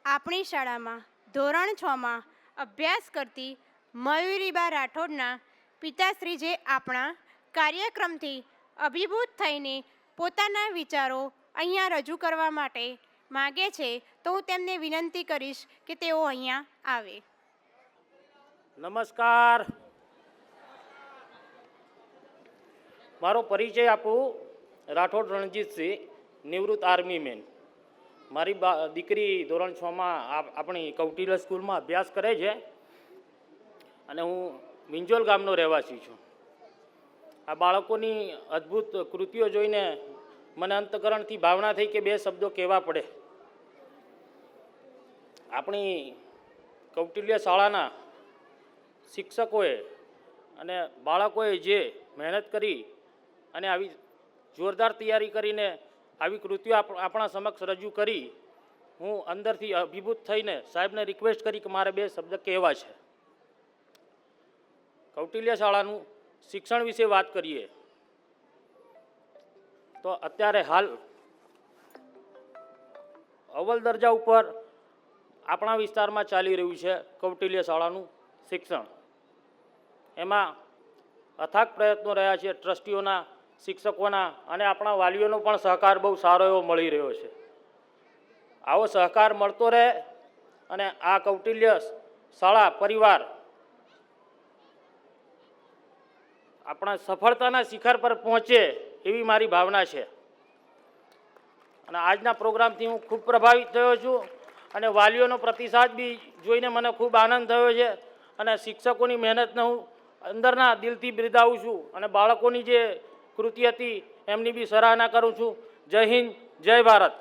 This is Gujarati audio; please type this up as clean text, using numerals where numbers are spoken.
આપણી શાળામાં ધોરણ 6માં અભ્યાસ કરતી મયુરીબા રાઠોડના પિતાશ્રી જે આપણા કાર્યક્રમથી અભિભૂત થઈને પોતાના વિચારો અહીંયા રજૂ કરવા માટે માગે છે, તો હું તેમને વિનંતી કરીશ કે તેઓ અહીંયા આવે. નમસ્કાર. મારો પરિચય આપું. રાઠોડ રણજીતસિંહ, નિવૃત્ત આર્મી મેન. મારી દીકરી ધોરણ 6માં આપણી કૌટિલ્ય સ્કૂલમાં અભ્યાસ કરે છે અને હું મિંજોલ ગામનો રહેવાસી છું. આ બાળકોની અદ્ભુત કૃતિઓ જોઈને મને અંતકરણથી ભાવના થઈ કે બે શબ્દો કહેવા પડે. આપણી કૌટિલ્ય શાળાના શિક્ષકોએ અને બાળકોએ જે મહેનત કરી અને આવી જોરદાર તૈયારી કરીને આવી કૃતિઓ આપણા સમક્ષ રજૂ કરી, હું અંદરથી અભિભૂત થઈને સાહેબને રિક્વેસ્ટ કરી કે મારે બે શબ્દ કહેવા છે. કૌટિલ્ય શાળાનું શિક્ષણ વિશે વાત કરીએ તો અત્યારે હાલ અવ્વલ દરજા ઉપર આપણા વિસ્તારમાં ચાલી રહ્યું છે કૌટિલ્ય શાળાનું શિક્ષણ. એમાં અથાગ પ્રયત્નો રહ્યા છે ટ્રસ્ટીઓના, શિક્ષકોના અને આપણા વાલીઓનો પણ સહકાર બહુ સારો એવો મળી રહ્યો છે. આવો સહકાર મળતો રહે અને આ કૌટિલ્ય શાળા પરિવાર આપણા સફળતાના શિખર પર પહોંચે એવી મારી ભાવના છે. અને આજના પ્રોગ્રામથી હું ખૂબ પ્રભાવિત થયો છું અને વાલીઓનો પ્રતિસાદ બી જોઈને મને ખૂબ આનંદ થયો છે અને શિક્ષકોની મહેનતને હું અંદરના દિલથી બિરદાવું છું અને બાળકોની જે કૃતિ હતી એમની બી સરાહના કરું છું. જય હિન્દ, જય ભારત.